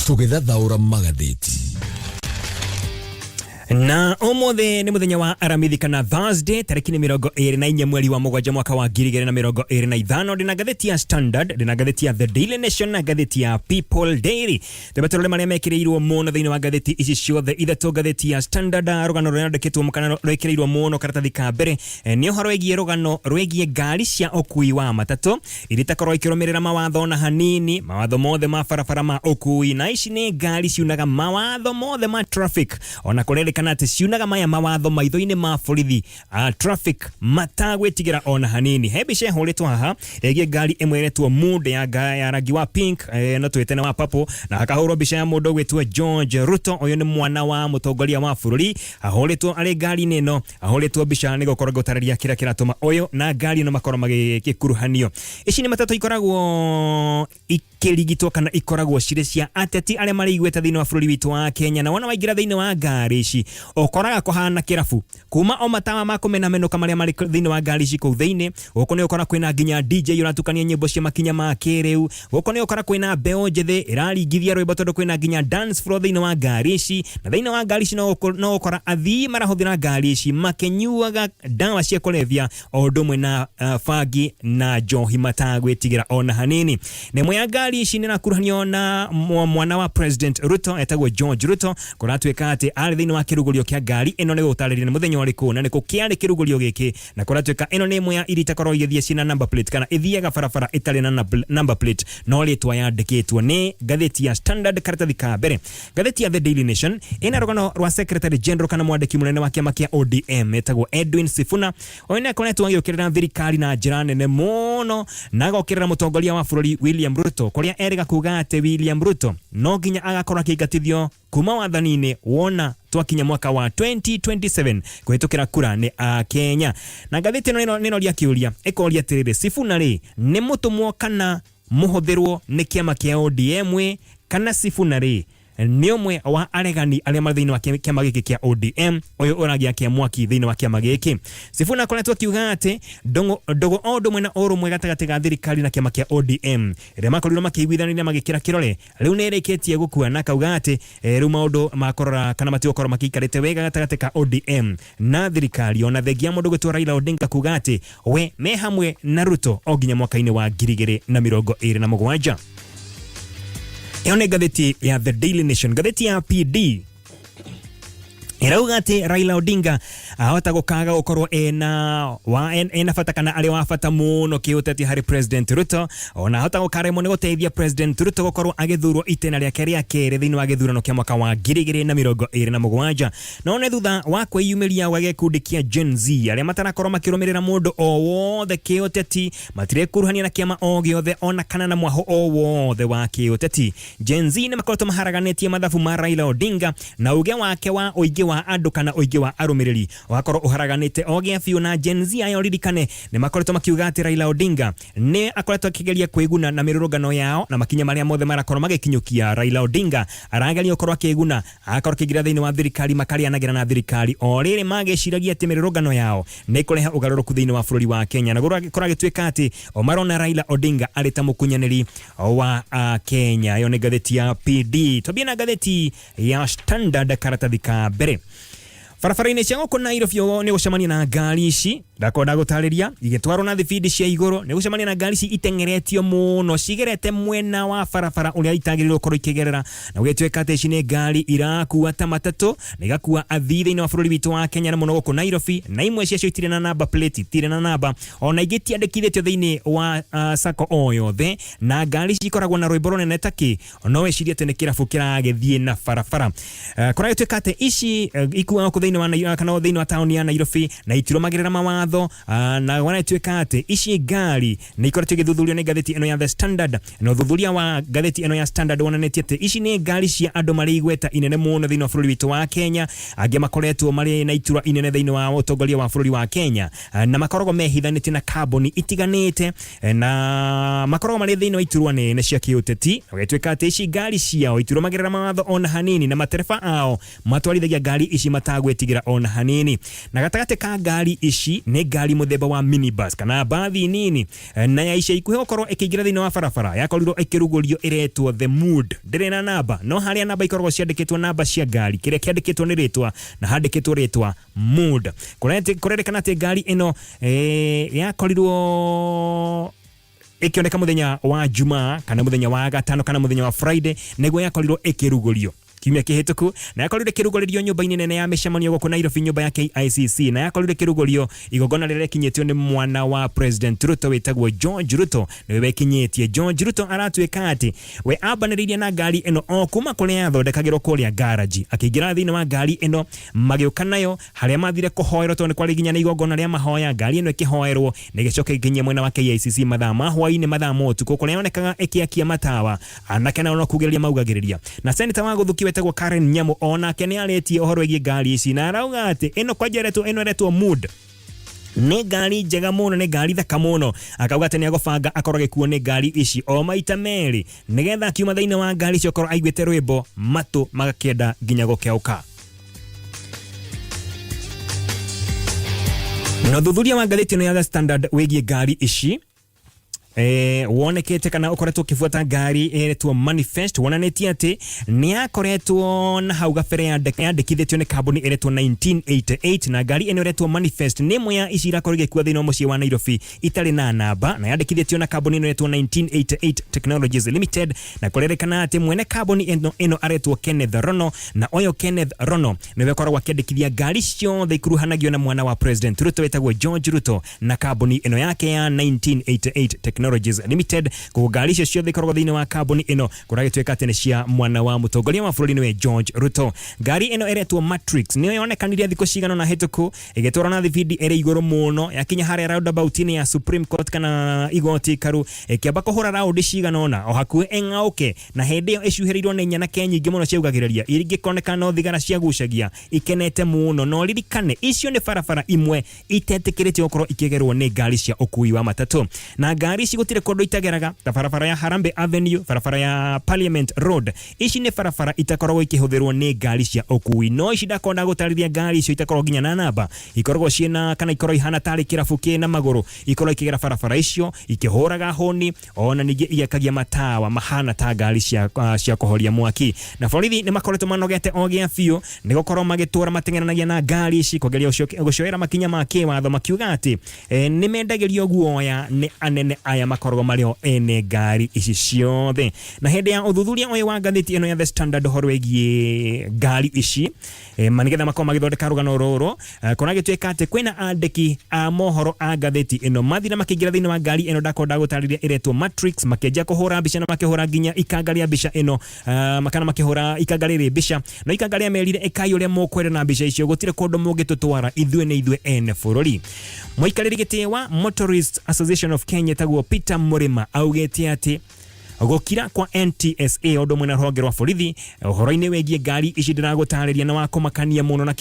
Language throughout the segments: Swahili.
Tũgĩthathaũra magathĩti. Na omothe ni muthenya wa aramithi kana Thursday tariki ni 24 mweri wa mugwanja mwaka wa 2025 ndina gatheti ya Standard, ndina gatheti ya The Daily Nation na gatheti ya People Daily. Tebatorole maria mekireirwo muno thiini wa gatheti ici ciothe ithatũ. Gatheti ya Standard rugano rwandikitwo mukana rwekireirwo muno karatathi ka mbere ni uhoro wegie rugano rwegie ngari cia ukui wa matatu iritakorwo ikirumirira mawatho na hanini mawatho mothe ma barabara ma ukui, na ici ni ngari ciunaga mawatho mothe ma traffic ona kurerikana ati ciunaga maya mawatho maitho-ini ma borithi traffic matagwitigira ona hanini. Hebice horetwo haha regie ngari imwe iretwo Mood ya rangi wa pink no twetene wa purple, na akahurwo bica ya mundu gwitwo George Ruto. Uyu ni mwana wa mutongoria wa bururi, ahoretwo ari ngari nino, ahoretwo bica ni gukorwo gutararia kira kiratuma uyu na ngari no makorwo magikuruhanio. Ici ni matatu ikoragwo ikirigitwo kana ikoragwo cire cia ateti aria mari igweta thiini wa bururi witu wa Kenya, na wana waingira thiini wa ngari ici okoraga kuhana kirabu kuma o matawa ma kumenamenuka maria mari thiini wa ngari ici kuu thiini. Guko ni ukora kwina nginya DJ uratukania nyimbo cia makinya ma kiriu. Guko ni ukora kwina mbeo njethe iraringithia rwimbo tondu kwina nginya dance floor thiini wa ngari ici, na thiini wa ngari ici no ukora athii marahuthira ngari ici makenyuaga dawa cia kulevya o ndumwe na fangi na njohi matagwitigira ona hanini. Nemwe ya ngari ici ni nakuruhanio na mwana wa President Ruto etagwo George Ruto, kuratwika ati ari thiini wa kirugurio kia ngari ino ni gutariria ni muthenya uriku na niko kiari kirugurio giki, na kuratwika ino ni imwe ya iritakorwo igithie cina number plate kana ithiaga barabara itari na number plate no ritwa yandikitwo ni gatheti ya Standard karatathi ka mbere. Gatheti ya The Daily Nation ina rugano rwa Secretary General kana mwandiki munene wa kiama kia ODM etagwo Edwin Sifuna. Oine akoretwo agĩũkĩrĩra thirikari na njĩra nene muno na agokĩrĩra mũtongoria wa bũrũri William Ruto, kuria erĩga kuga atĩ William Ruto no nginya agakorwo akĩingatithio kuma wathani-inĩ wona twakinya mwaka wa 2027 kuhitukira kura ni Kenya. Na gatheti nino ria kiuria ikoria tiriri Sifuna ri ni mutumwo kana muhuthirwo ni kiama kia ODM kana Sifuna ri ni umwe wa aregani aria mari thiini wa kiama giki kia ODM uyu uragia kia mwaki thiini wa kiama giki. Sifuna akoretwo akiuga ati ndogo o ndumwe na urumwe gatagati ga thirikari na kiama kia ODM iria makorirwo makiguithanĩria magikira kirore riu ni rikitie gukua, na kauga ati riu maundu makorora kana matigokorwo makikarite wega gatagati ka ODM na thirikari, ona thengia mundu gwitwo Raila Odinga kuga ati we me hamwe na Ruto o nginya mwaka-ini wa 2027. Iyo ni gatheti ya The Daily Nation. Gatheti ya PD irauga ati Raila Odinga ahota gukaga gukorwo ena bata kana ari wa bata muno kiuteti hari President Ruto, ona ahota gukaremwo ni guteithia President Ruto gukorwo agithurwo itena riake ria keri thiini wa githurano kia mwaka wa 2027. No ne thutha wa kwiyumiria wa gikundi kia Gen Z aria matarakorwo makirumirira mundu o wothe kiuteti, matire kuruhania na kiama o giothe ona kana na mwaho o wothe wa kiuteti. Gen Z ni makoretwo maharaganitie mathabu ma Raila Odinga na uge wake wa uigi wa andu kana uigi wa arumiriri wakorwo uharaganite ogia fiu, na Gen Z ayo ririkane ni makoretwo makiuga ati Raila Odinga ni akoretwo akigeria kwiguna na mirurungano yao na makinya maria mothe marakorwo magikinyukia. Raila Odinga arageria gukorwo akiguna akorwo kigira thiini wa thirikari makarianagira na thirikari o riri magiciragia ati mirurungano yao ni kureha ugaruruku thiini wa bururi wa Kenya, na gukora gitwika ati o marona Raila Odinga ari ta mukunyaniri wa Kenya. Yo ni gatheti ya PD. Tobia na gatheti ya Standard karatathi ka mbere. Barabara-inĩ cia gũkũ Nairobi nĩ gũcemania na ngari ici ndakwenda gũtarĩria igĩtwarwo na thibindi cia igũrũ. Nĩ gũcemania na ngari ici itengeretio mũno cigerete mwena wa barabara ũrĩa itagĩrĩirwo gũkorwo ikĩgerera, na gũgĩtuĩka atĩ ici nĩ ngari irakua ta matatũ na igakua athii thĩinĩ wa bũrũri witũ wa Kenya na mũno gũkũ Nairobi, na imwe ciacio itirĩ na number plate, itirĩ na namba, ona ingĩ tiandĩkithĩtio thĩinĩ wa sacco o yothe, na ngari ici ikoragwo na rwĩmbo rũnene takĩ no wecirie atĩ nĩ kĩrabu kĩragĩthiĩ na barabara. Kũrĩa gũtuĩka atĩ ici ikuagwo thĩinĩ wa kana thĩinĩ wa taũni ya Nairobi na itirũmagĩrĩra mawatho, na wanatuĩka atĩ ici ngari nĩ ikoretwo igĩthuthurio nĩ gatheti ĩno ya The Standard. Na ũthuthuria wa gatheti ĩno ya Standard wonanĩtie atĩ ici nĩ ngari cia andũ marĩ igweta inene mũno thĩinĩ wa bũrũri witũ wa Kenya, angĩ makoretwo marĩ na itura inene thĩinĩ wa ũtongoria wa bũrũri wa Kenya, na makoragwo mehithanĩtie na kambuni itiganĩte, na makoragwo marĩ thĩinĩ wa iturwa nene cia kĩũteti. Ũgĩtuĩka atĩ ici ngari ciao itirũmagĩrĩra mawatho ona hanini, na matereba ao matwarithagia ngari ici matagwĩtĩkĩra itagwetigira ona hanini na gatagate ka ngari ici ni ngari muthemba wa minibus kana bathi nini na ya ica ikuhe okorwo ikiingira thiini wa barabara yakorirwo ikirugurio iretwo the mood ndire na namba no haria namba ikoragwo ciandikitwo namba cia ngari kiria kiandikitwo ni ritwa na handikitwo ritwa mood kurerekana ati ngari ino yakorirwo ikioneka muthenya wa Jumaa kana muthenya wa Gatano kana muthenya wa Friday niguo yakorirwo ikirugurio kiumia kihituku na yakorirwo ikirugurio nyumba-ini nene ya micemanio guku Nairobi nyumba ya KICC na yakorirwo ikirugurio igogona riria kinyitio ni mwana wa President Ruto wetagwo George Ruto niwe wekinyitie George Ruto aratuika ati we abaniririe na ngari ino o kuma kuria yathondekagirwo kuria garage akiingira thiini wa ngari ino magiuka nayo haria mathire kuhoerwo tondu kwari ginya na igogona ria mahoya ngari ino ikihoerwo nigicoka ikinyia mwena wa KICC mathaa ma hwaini mathaa ma utuku kuria yonekaga ikiakia matawa anake na no kugeria maugagiriria na senator wa guthuki wetagwo Karen Nyamu ona kene aretie ohoro igi ngari ici na arauga ati ino kwajeretwo ino retwo mood ni ngari njega muno ni ngari thaka muno akauga ati ni agobanga akoroge kuo ni ngari ici o maita meri nigetha kiuma thiini wa ngari icio korwo aiguite Rwibo matu magakenda ginya gukeuka no thuthuria wa ngathiti no ya The Standard wigie ngari ici wonekete kana ukoretwo kifuata ngari eretwo manifest wonaneti ati ni akoretwo na hau gabere yandikithitio ni kambuni eretwo 1988 na ngari eno eretwo manifest ni mwe ya ici irakorege kuwa thiini wa mucii wa Nairobi itari na namba na yandikithitio na kambuni eno eretwo 1988 Technologies Limited na kurerekana ati mwene kambuni eno aretwo Kenneth Rono na oyo Kenneth Rono niwe koragwo akiandikithia ngari ciothe ikuruhanagio na mwana wa President Ruto wetagwo George Ruto na kambuni eno yake ya 1988 Technologies Limited ko ngari icio ciothe ikoragwo thiini wa kambuni ino kuragituika ati ni cia mwana wa mutongoria wa bururi niwe George Ruto ngari ino eretwo Matrix niyo yonekanirie thiko cigano na hituku igitwara na thibidi ere iguru muno yakinya haria roundabout ni ya Supreme Court kana igoti karu ikiamba kuhura round cigano na o hakuhi engauke na hindi iyo icuhirirwo ni nyana kenyingi muno ciugagiriria iringikoneka no thigara cia gucagia ikenete muno no ririkane icio ni barabara imwe itetikirite okorwo ikigerwo ni ngari cia ukui wa matatu na ngari gutire kondo itageraga ta barabara ya Harambe Avenue barabara ya Parliament Road ici ni barabara itakoragwo ikihuthirwo ni ngari cia ukui no ici ndakonda gutariria ngari icio itakoragwo ginya na namba ikoragwo ciena kana ikoragwo ihana tari kirabu kina maguru ikoragwo ikigera barabara icio ikihuraga honi ona ningi igekagia matawa mahana ta ngari cia kuhoria mwaki na borithi ni makoretwo manogete ogia biu ni gukorwo magitura matengeranagia na ngari ici kugeria gucoera makinya ma kiwatho makiuga ati ni mendagirio guoya ni anene aya makorwo mario ene ngari ici ciothe na hindi ya uthuthuria uyu wa ngathiti eno ya The Standard horo egie ngari ici manigetha makorwo magithondeka rugano ruru kunagituika ati kwina andiki a mohoro a ngathiti eno mathira makiingira thiini wa ngari eno ndakonda gutariria iretwo Matrix makienja kuhura mbica na makihura ginya ikangaria mbica eno makana makihura ikangaria mbica no ikangaria merire ekai uria mukwere na mbica icio gutire kundu mugitutwara ithue ni ithue ene bururi muikariri giti wa Motorist Association of Kenya tagwo Peter Murima augete ati gukira kwa NTSA odo mwena rwonge rwa borithi uhoro-ini wegie ngari ici ndiragutariria na wakumakania muno na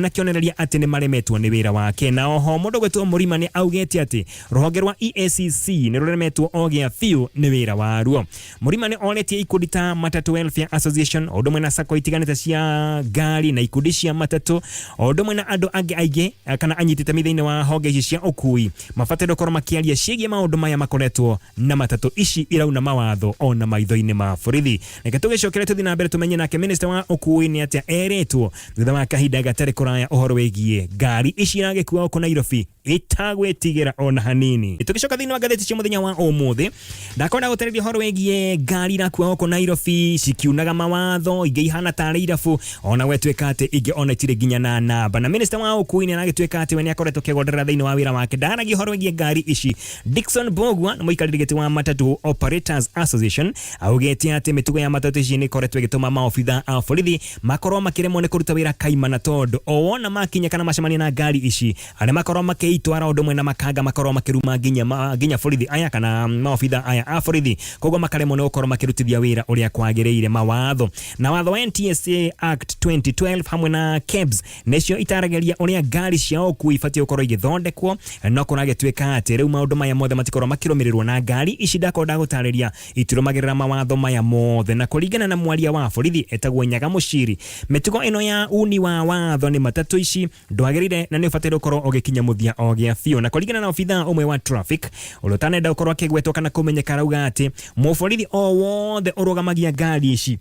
kionereria ati ni maremetwo ni wira wake na oho mundu gwetwo Murima ni augete ati rwonge rwa EACC ni ruremetwo ogia fiu ni wira waruo Murima ni oretie ikundi ta Matatu Welfare Association odo mwena sako itiganite cia ngari na ikundi cia matatu odo mwena andu aige kana anyitite mithiini wa honge ici cia ukui mabataro korwo makiaria cigie maundu maya makoretwo na matatu ici irauna mawa ona maitho-ini ma borithi reke tugicokere tuthi na mbere tumenye nake minister wa ukui ni atia eretwo thutha wa kahinda gatari kuraya uhoro wigie ngari ici iragikua oku Nairobi itagwetigira ona hanini tugicoka thiini wa ngathiti cia muthenya wa umuthi ndakonda gutereria uhoro wigie ngari irakua oku Nairobi cikiunaga mawatho ingi ihana tari irabu ona wetwika ati ingi ona itire ginya na namba na minister wa ukui ni aragitwika ati we ni akoretwo kigonderera thiini wa wira wake ndaragi uhoro wigie ngari ici Dickson Bogwa muikariri wa Matatu Operators Association augete ati mitugo ya matatu ici ni koretwo igituma maofitha a borithi makorwo makiremwo ni kuruta wira kaimana tondu o wona makinya kana macemania na ngari ici aria makorwo makiitwara undu mwena makanga makorwo makiruma ginya borithi aya kana maofitha aya a borithi koguo makaremwo ni gukorwo makirutithia wira uria kwagiriire mawatho na watho wa NTSA Act 2012 hamwe na KEBS nicio itarageria uria ngari cia ukui ibatie gukorwo igithondekwo no kunagituika ati riu maundu maya mothe matikorwo makirumirirwo na ngari ici ndakonda gutariria itirumagirira mawatho maya mothe na kuringana na mwaria wa borithi etagwo Nyaga Muciri mitugo ino ya uni wa watho ni matatu ici ndwagirire na ni ubatire ukorwo ugikinya muthia o gia biu na kuringana na obitha umwe wa traffic urutanenda ukorwo akigwetwo kana kumenyeka rauga ati muborithi o wothe urugamagia ngari ici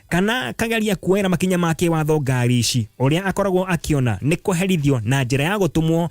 kana kagaria kuera makinya make watho ngari ici uria akoragwo akiona ni kuherithio na njira ya gutumwo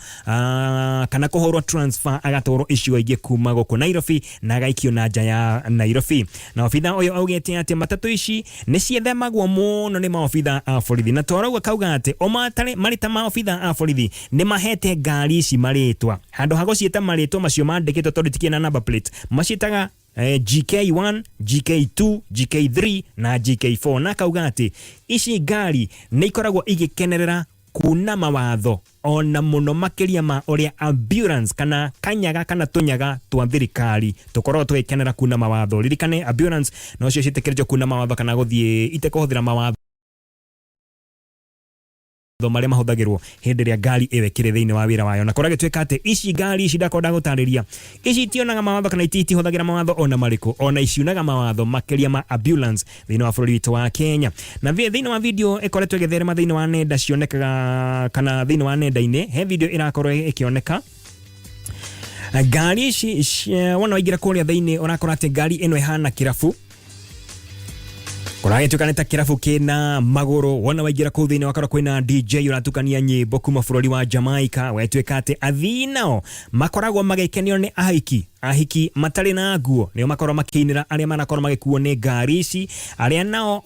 kana kuhorwo transfer agatwaro icio ingi kuma guku Nairobi na agaikio na nja ya Nairobi na obitha uyu augete ati matatu ici ni ciethemagwo muno ni maobitha a borithi na torauga kauga ati o matare marita maobitha a borithi ni mahete ngari ici maritwa handu hago cieta maritwa macio mandikitwo tondu tikiena number plate macitaga GK1, GK2, GK3 na GK4 na kauga ati ici ngari ni ikoragwo igikenerera kuna mawatho ona muno makiria ma uria ambulance kana kanyaga kana tunyaga twa thirikari tukorwo twikenera kuna mawatho ririkane ambulance no cio citekerejo kuna mawatho kana guthie itekuhuthira mawatho maria mahuthagirwo hindi ria ngari iwe kire thiini wa wira wayo na korage tweka ati ici ngari ici ndakonda gutariria ici tionaga mawatho kana ititihuthagirwa mawatho ona mariku ona iciunaga mawatho makiria ma ambulance thiini wa bururi witu wa Kenya na thiini wa video ikoretwo igitherema thiini wa nenda cionekaga kana thiini wa nenda-ini he video irakorwo ikioneka ngari ici wona waingira kuria thiini urakora ati ngari ino ihana kirabu Kurage tukaneta kirafu kina maguru wona waingira ku thiini wakora kwina DJ uratukania nyimbo kuma bururi wa Jamaica wetweka ati athinao makoragwo magikenio ni ahiki matari na nguo nio makorwo makinira aria manakorwo magikuo ni ngari ici aria nao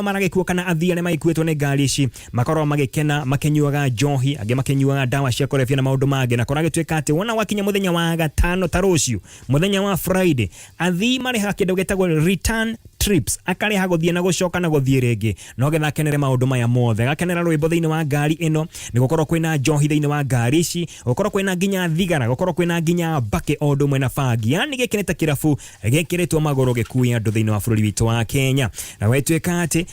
maragikuo kana athii aria magikuetwo ni ngari ici makorwo magikena makenyuaga njohi angi makenyuaga ndawa cia kurebia na maundu mangi na korage tweka ati wona wakinya muthenya wa gatano taruciu muthenya wa Friday athii mariha kindu getagwo return trips akareha guthie na gucoka na guthie ringi no getha kenere maundu maya mothe gakenera rwimbo thiini wa ngari ino ni gukorwo kwina njohi thiini wa ngari ici gukorwo kwina nginya thigara gukorwo kwina nginya bake ondo mwe na fangi yani gikineta kirafu gekiritwo maguru gikuya andu thiini wa bururi witu wa Kenya na wetweka ati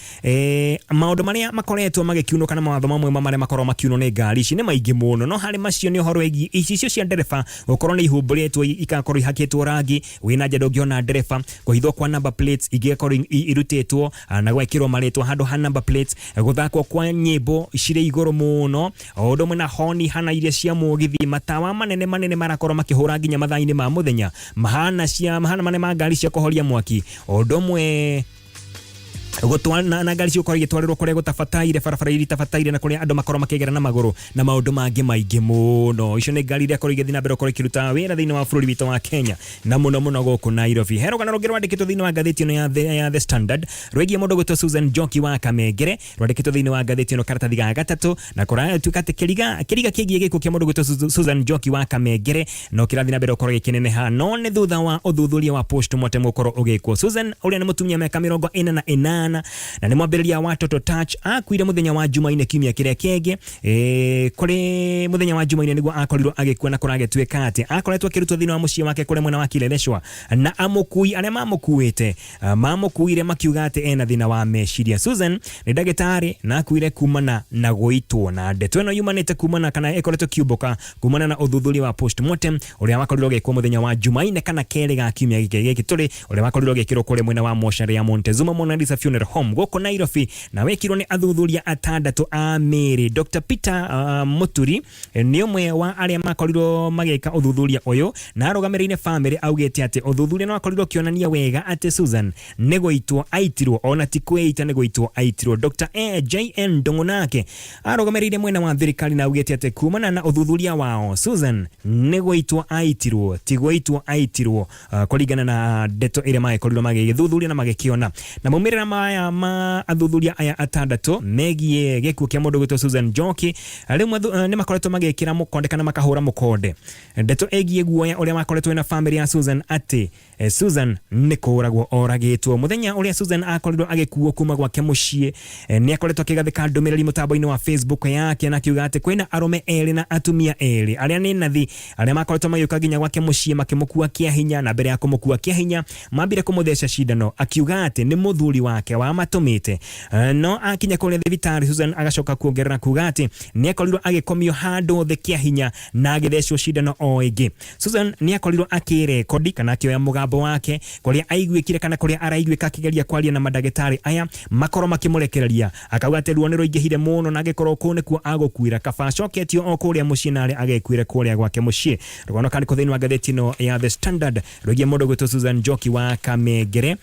maundu maria makoretwo magikiunuka na mawatho mamwe maria makorwo makiuno ni ngari ici ni maingi muno no hari macio ni uhoro egi icio cia ndereba gukorwo ni ihumburitwo ikakorwo ihakitwo rangi wina nja ndungiona ndereba kuhithwo kwa number plates igekorwo irutetwo na gwekirwo maritwa handu ha number plates guthakwo kwa nyimbo cire iguru muno ondo mwe na honi hana iria cia mugithi matawa manene marakorwo makihura nginya mathaini ma muthenya mahana mane ma ngari cia kuhoria mwaki ondo mwe gutwana na ngari cio korige twarirwo kure gutafataire barabara iri tafataire na kuria andu makorwo makigera na maguru na maundu mangi maingi muno icio ni ngari ria korige thina mbere korige kiruta wira thiini wa bururi witu wa Kenya na muno guku Nairobi hero kana rugero andikitwo thiini wa ngathiti ino ya The Standard rwegie mundu gwitwo Susan Njoki wa Kamegere rwandikitwo thiini wa ngathiti ino karatathi ga gatatu na kuria tukate kiriga kigie gikuo kia mundu gwitwo Susan Njoki wa Kamegere no kirathi na mbere korige kineneha no ni thutha wa uthuthuria wa postmortem ukorwo ugikwo Susan uria ni mutumia miaka 48 na ni mwambiriria wa Toto Touch akuire muthenya wa Jumaine kiumia kiria kenge kuri muthenya wa Jumaine niguo akorirwo agikua na kurage tweka ati akoretwo kirutwo thiini wa mucii wake kuri mwena wa Kileleshwa na amukui aria mamukuite mamukuire makiuga ati ena thina wa meciria Susan ni ndagitari na akuire kumana na goitwo na ndeto ino yumanite kumana kana ikoretwo kiuboka kumana na uthuthuria wa postmortem uria wakorirwo gikwo muthenya wa Jumaine kana keri ga kiumia giki turi uria wakorirwo gikirwo kuri mwena wa Moshari ya Montezuma Mona Lisa Funeral Home guko Nairobi na wekirwo ni athuthuria atandatu a miri Dr. Peter Muturi ni umwe wa aria makorirwo mageka uthuthuria uyu na arugamirine family augete ati uthuthuria no akorirwo kionania wega ati Susan ni goitwo aitirwo ona ti kwita ni goitwo aitirwo Dr. JN Ndongonake arugamirine mwena wa thirikari na augete ati kumana na uthuthuria wao Susan ni goitwo aitirwo ti goitwo aitirwo kuringana na ndeto iria makorirwo magithuthuria na magikiona na mumirira maya ma athuthuria aya atandatu megie gikuo kia mundu gwitwo Susan Njoki rimwe ni makoretwo magikira mukonde kana makahura mukonde ndeto egie guoya uria makoretwo na family ya Susan ati Susan ni kuragwo oragitwo muthenya uria Susan akorirwo agikuo kuma gwake mucii ni akoretwo akigathika ndumiriri mutambo-ini wa Facebook yake na kiuga ati kwina arume eri na atumia eri aria ni nathi aria makoretwo magiuka ginya gwake mucii makimukua kia hinya na mbere ya kumukua kia hinya mambire kumutheca cindano akiuga ati ni muthuri wake uria wa matumite no akinya kule thibitari Susan agacoka kuongerera kuga ati ni akorirwo agikomio handu the kia hinya na agithecwo cindano o ingi. Susan ni akorirwo akirekodi kana akioya mugambo wake kuria aiguikire kana kuria araiguika akigeria kwaria na madagitari aya makoro makimurekereria akauga ati ruo ni ruingihire muno na agikorwo kune kuo agukwira kaba coketio o kuria mucinari agekwire kuria gwake mucii. Rugano kandi kuthini wa gatheti no ya The Standard rugia mundu gwitwo Susan Njoki wa Kamegere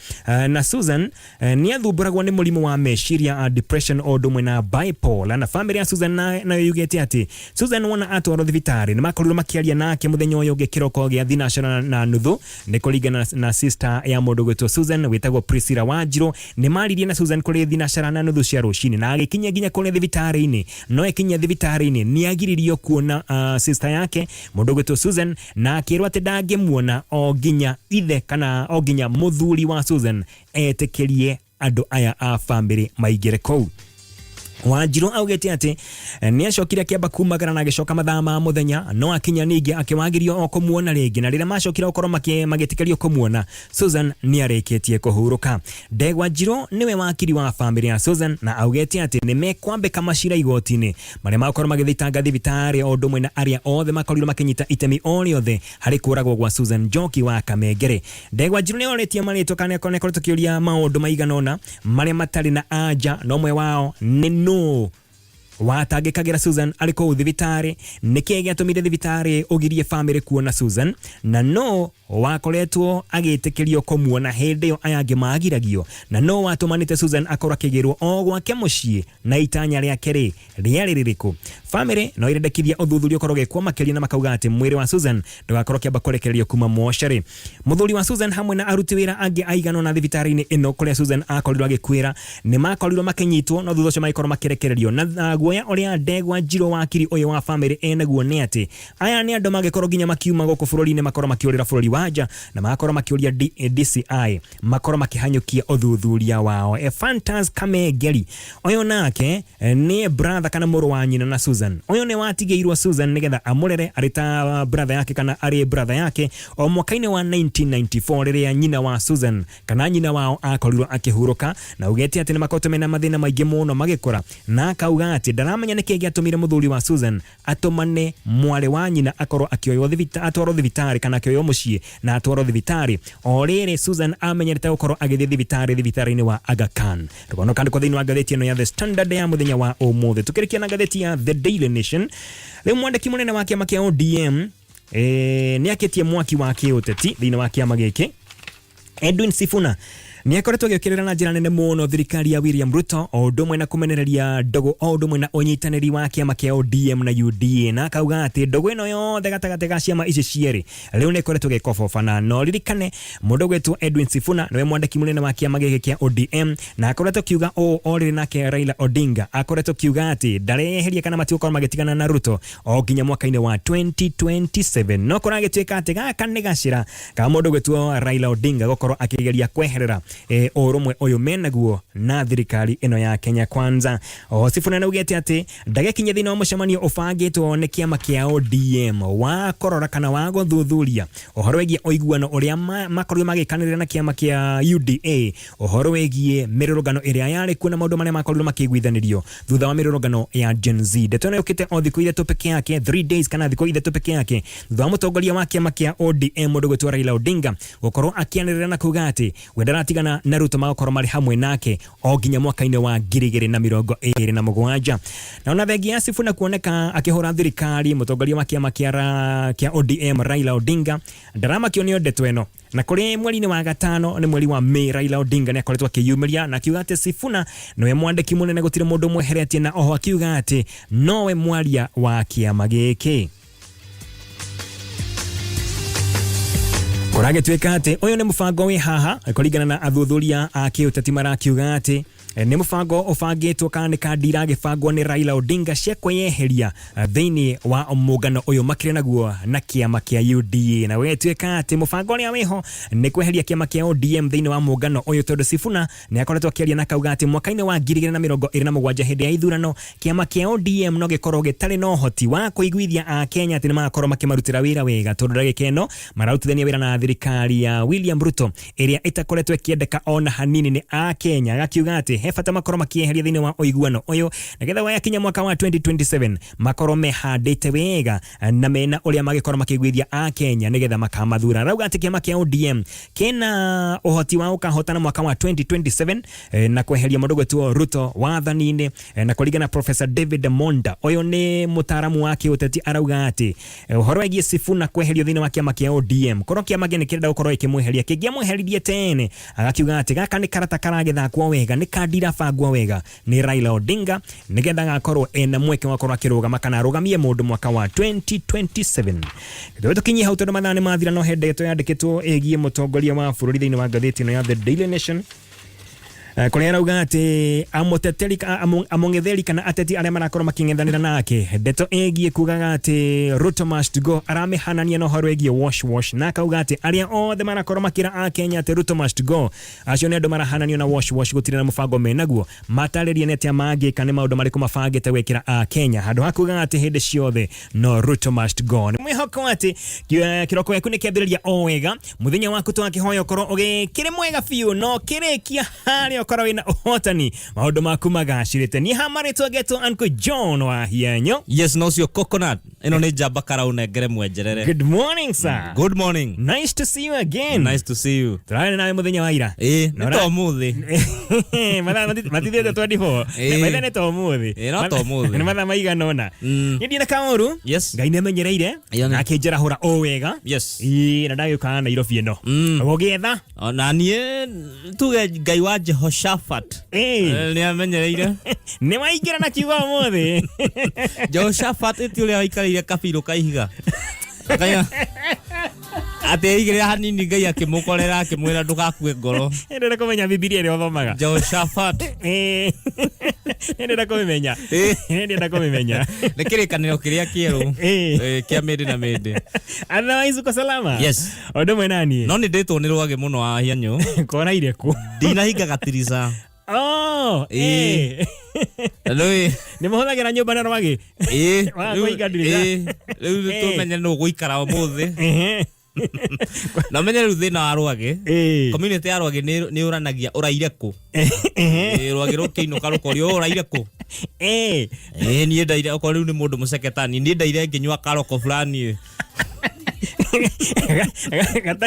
na Susan ni athumburagwo ni murimu wa meciria depression o ndumwe na bipolar na family ya Susan na yugete ati Susan wona atwaro thibitari ni makorirwo makiaria nake muthenya uyu gikiroko gia thinacara na nuthu ni kuringana na sister ya mundu gwitwo Susan witagwo Priscilla Wanjiru ni maririe na Susan kuri thinacara na nuthu cia rucini na agikinya ginya kuri thibitari-ini no ekinya thibitari-ini ni agiririo kuona sister yake mundu gwitwo Susan na akirwa ati ndangimuona o ginya ithe kana o ginya muthuri wa Susan etekerie andu aya a family maigire kou. Wanjiru augete ati ni acokire akiamba kumagara na agicoka mathaa ma muthenya no akinya ningi akiwagirio o kumuona ringi na rira macokira ukorwo magitikerio kumuona Susan ni areketie kuhuruka. Wanjiru niwe wakiri wa family ya Susan na augete ati ni mekwambika macira igoti-ini maria makorwo magithitanga thibitari o ndumwe na aria othe makorirwo makinyita itemi o riothe hari kuragwo gwa Susan Njoki wa Kamegere. Wanjiru ni oretie maritwa kana konekorwo tukiuria maundu maiganona maria matari na anja no mwe wao ni watangikagira Susan aliko thibitari niki giatumire thibitari ugirie family kuona Susan na no wakoretwo agitekerio kumuona hindi yo ayangi magiragio na no watumanite Susan akora kigirwo o gwake mucii na itanya riake riari ririku. Family no irendekithia uthuthurio koroge kwa makeria na makauga ati mwiri wa Susan ndugakorwo kiamba kurekererio kuma moshari. Muthuri wa Susan hamwe na aruti wira angi aigano na thibitari-ini ino kuria Susan akorirwo agikwira ni makorirwo makinyitwo no thutho cio maikorwo makirekererio na guoya uria Wanjiru wakiri uyu wa family enaguo ni ati aya ni andu magikorwo ginya makiuma guku bururi-ini makorwo makiurira bururi wanja na makorwo makiuria DCI makorwo makihanyukia uthuthuria wao. Fantas Kamegeri uyu nake ni brother kana muru wa nyina na Susan. Uyu ni watigeirwo Susan nigetha amurere arita brother yake kana ari brother yake o mwaka-ini wa 1994 riria nyina wa Susan kana nyina wao akorirwo akihuruka na ugeti ati ni makoto mena mathina maingi muno magikora na akauga ati ndaramenya niki giatumire muthuri wa Susan atumane mwari wa nyina akorwo akioywo atwaro thibitari kana akioywo mucii na atwaro thibitari o riri Susan amenyerete gukorwo agithii thibitari-ini wa Aga Khan. Rugono kandi kwa thini wa gatheti ino ya The Standard ya muthenya wa umuthi tukirikia na gatheti ya The Daily Nation. Riu mwandiki munene wa kiama kia ODM ni aketie mwaki wa kiuteti thini wa kiama giki Edwin Sifuna ni akoretwo agikirira na njira nene muno thirikari ya William Ruto o ndumwe na kumenereria ndogo o ndumwe na unyitaniri wa kiama kia ODM na UDA na akauga ati ndogo ino yothe gatagati ga ciama ici cieri riu ni ikoretwo gikobobana no ririkane mundu gwetwo Edwin Sifuna niwe mwandiki munene wa kiama giki kia ODM na akoretwo kiuga o riri nake Raila Odinga akoretwo kiuga ati ndareheria kana matiukorwo magitigana na Ruto o ginya mwaka-ini wa 2027 no kuragituika ati gaka ni gacira ka mundu gwetwo Raila Odinga gukorwo akigeria kweherera oromwe uyu menaguo na thirikari ino ya Kenya Kwanza. Sifuna na ugete ati ndagekinya thina wa mucemanio ufangitwo ni kiama kia ODM wa korora kana wa guthuthuria uhoro wegie oiguano uria makorirwo magikanirira na kiama kia UDA uhoro wegie mirurugano iria yari kuna maundu maria makorirwo makiguithanirio thutha wa mirurugano ya Gen Z. Ndeto ino yukite o thiku ithatu peke yake 3 days kana thiku ithatu peke yake thutha wa mutongoria wa kiama kia ODM mundu gwetwo Raila Odinga gukorwo akianirira na kuga ati wendaratigana na Ruto makorwo mari hamwe nake o ginya mwaka-ini wa 2027 na ona thegi ya Sifuna kuoneka akihura thirikari mutongoria wa kiama kia ODM Raila Odinga ndarama kionio ndeto eno na kuri mweri-ini wa gatano ni mweri wa Mei Raila Odinga ni akoretwo akiyumiria na akiuga ati Sifuna niwe mwandiki munene gutire mundu mweheretie na oho akiuga ati nowe mwaria wa kiama giki. Kuragituika ati uyu ni mubango wi haha kuringana na athuthuria a kiuteti marakiuga ati nĩ mũbango ũbangĩtwo kana nĩ kandi iragĩbangwo nĩ Raila Odinga cia kwĩyeheria thĩinĩ wa mũngano ũyũ makĩrĩ naguo na kĩama kĩa UDA na wetwĩka atĩ mũbango ũrĩa wĩho nĩ kweheria kĩama kĩa ODM thĩinĩ wa mũngano ũyũ tondũ Sifuna nĩ akoretwo akĩaria na kauga atĩ mwaka-inĩ wa 2027 hĩndĩ ya ithurano kĩama kĩa ODM no gĩkorwo gĩtarĩ na ũhoti wa kũiguithia a Kenya atĩ nĩ magakorwo makĩmarutĩra wĩra wega tondũ ndagĩka ĩno mararutithania wĩra na thirikari ya William Ruto ĩrĩa ĩtakoretwo ĩkĩendeka ona hanini nĩ a Kenya agakiuga atĩ he bata makorwo makĩeheria thĩinĩ wa ũiguano ũyũ nĩgetha wakinya mwaka wa 2027 makorwo mehandĩte wega na mena ũrĩa magĩkorwo makĩiguithia a Kenya nĩgetha makamathura rauga atĩ kĩama kĩa ODM kĩna ũhoti wa gũkahotana mwaka wa 2027 na kweheria mũndũ gwĩtwo Ruto wathani-inĩ na kũringana Professor David Monda ũyũ nĩ mũtaaramu wa kĩũteti arauga atĩ ũhoro wĩgiĩ Sifuna kweherio thĩinĩ wa kĩama kĩa ODM korwo kĩama gĩ nĩ kĩrenda gũkorwo ĩkĩmweheria kĩngĩamweheririe tene agakiuga atĩ gaka nĩ karata karagĩthakwo wega nĩ kandi irabangwo wega nĩ Raila Odinga nĩgetha agakorwo ena mweke wa gũkorwo akĩrũgama kana arũgamie mũndũ mwaka wa 2027 tũkinyie hau tondũ mathaa nĩ mathira no hende yandĩkĩtwo ĩgiĩ mũtongoria wa bũrũri thĩinĩ wa ngathĩti ĩno ya The Daily Nation kũrĩa arauga atĩ amũteteri amũng'etheri kana ateti arĩa marakorwo makĩng'ethanĩra nake ndeto ĩgiĩ kugaga atĩ Ruto must go aramĩhanania na ũhoro wĩgiĩ wash na akauga atĩ arĩa othe marakorwo makĩra a Kenya atĩ Ruto must go acio nĩ andũ marahananio na wash gũtirĩ na mũbango menaguo matarĩrie nĩ atĩa mangĩka nĩ maũndũ marĩkũ mabangĩte gwĩkĩra a Kenya handũ ha kugaga atĩ hĩndĩ ciothe no Ruto must go nĩ mwĩhoko atĩ kĩroko gĩaku nĩ kĩambĩrĩria o wega mũthenya waku twakĩhoya ũkorwo ũgĩkĩrĩ mwega biũ no kĩrĩkia harĩa ũkorwo wĩna ũhotani maũndũ maku magacĩrĩte niĩ hamarĩtwo getwo Uncle John wa Hianyo. Yes, no cio coconut ĩno nĩ njamba karaũ nengere mwenjerere. Good morning sir. Good morning. Nice to see you again. Nice to see you. Tũrarĩ nawe mũthenya wa ira. Nĩ to mũthĩ. Matithĩte 24. Maitha nĩ to mũthĩ. No to mũthĩ. Nĩ mathaa maigana ũna. Niĩ ndina kaũru. Yes. Ngai nĩamenyereire na akĩnjarahũra o wega. Yes. Na ndagĩũka Nairobi ĩno. Gũgĩetha. Ona niĩ tuge Ngai wa Jehoshaphat. Nĩ amenyereire. Nĩ waingĩra na kiugo mũthĩ. Jehoshaphat ti ũrĩa waikarĩire kabirũ kaihiga. Ate igire hanini Ngai akĩmũkorera akĩmwĩra ndũgakue ngoro. Ndĩrenda kũmenya Bibilia ĩrĩa ũthomaga. Jehoshaphat. Ndĩrenda kũmenya. Ndĩrenda kũmenya. Nĩ kĩrĩkanĩro kĩrĩa kĩerũ kĩa mĩndĩ na mĩndĩ. Otherwise uko salama? Yes. Ũndũ mwĩ nani? No nĩ ndĩtwo nĩ rwagĩ mũno wa Hianyo. Kora ire ku. Ndinahinga gatirica. Oh, nĩ mũhũthagĩra nyũmba na rwagĩ. Wakũinga ndirica. Rĩu tũmenye nũ gũikara ũmũthĩ. Na menye rĩu thĩna wa rwagĩ. Community ya rwagĩ nĩ ũranagia ũraire kũ. Rwagĩ rũkĩinũka rũkorio ũraire kũ. Niĩ ndaire okorwo rĩu nĩ mũndũ mũceketani niĩ ndaire ngĩnyua karoko fulani.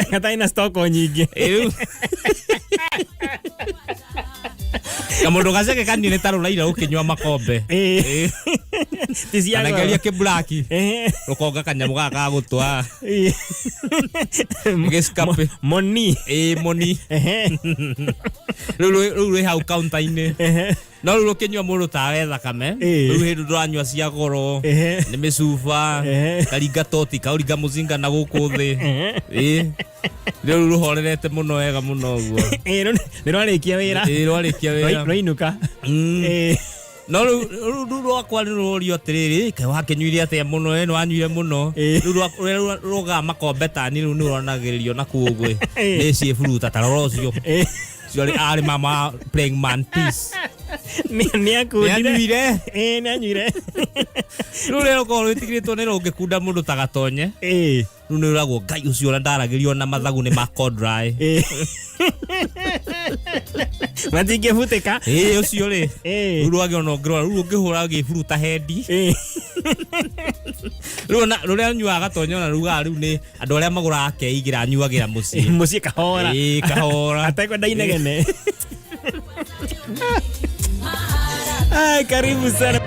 Gatarĩ na stoko nyingĩ. Kamundu gaceke kanini tarũraira ũkĩnyua makombe. Anageria kĩblaki. Rũkonga kanyamũ gaka gũtwa. Gĩscape. Moni. Moni. Rĩu rĩ hau kaunta-inĩ. No rĩu ũkĩnyua mũndũ tawe thakame. Rĩu hĩndĩ ndũranyua cia goro. Nĩ mĩcuba. Karinga toti kauringa mũcinga na gũkũ thĩ. Rĩu rũhorerete mũno wega mũno ũguo. Nĩ rwarĩkia wĩra. Rwarĩkia wĩra. Rũinũka. No rĩu rwakwa nĩ rũrio atĩrĩrĩ kaĩ wakĩnyuire atĩa mũno nĩ wanyuire mũno. Rĩu rũga makombe tani rĩu nĩ ũronagĩrĩrio na kũguo. Nĩ ciĩburuta tarora ũcio. Cio arĩ mama playing man peace. Nĩ akundire. Nĩ anyuire. Rĩu rĩrĩa rũkorwo rwĩtigĩrĩtwo nĩ rũngĩkunda mũndũ ta gatonye. Rĩu nĩ ũragwo Ngai ũcio ũrĩa ndaragĩrio na mathagu nĩ makodrai. Matingĩbutĩka. Ũcio rĩ. Rĩu rwagĩ ona ũngĩrora rĩu ũngĩhũra gĩburuta hendi. Rĩu rũrĩa nyuaga gatonye ona rugaga rĩu nĩ andũ arĩa magũraga keigĩra nyuagĩra mũciĩ. Mũciĩ kahora. Kahora. Atakwenda inegene. Karibu sana.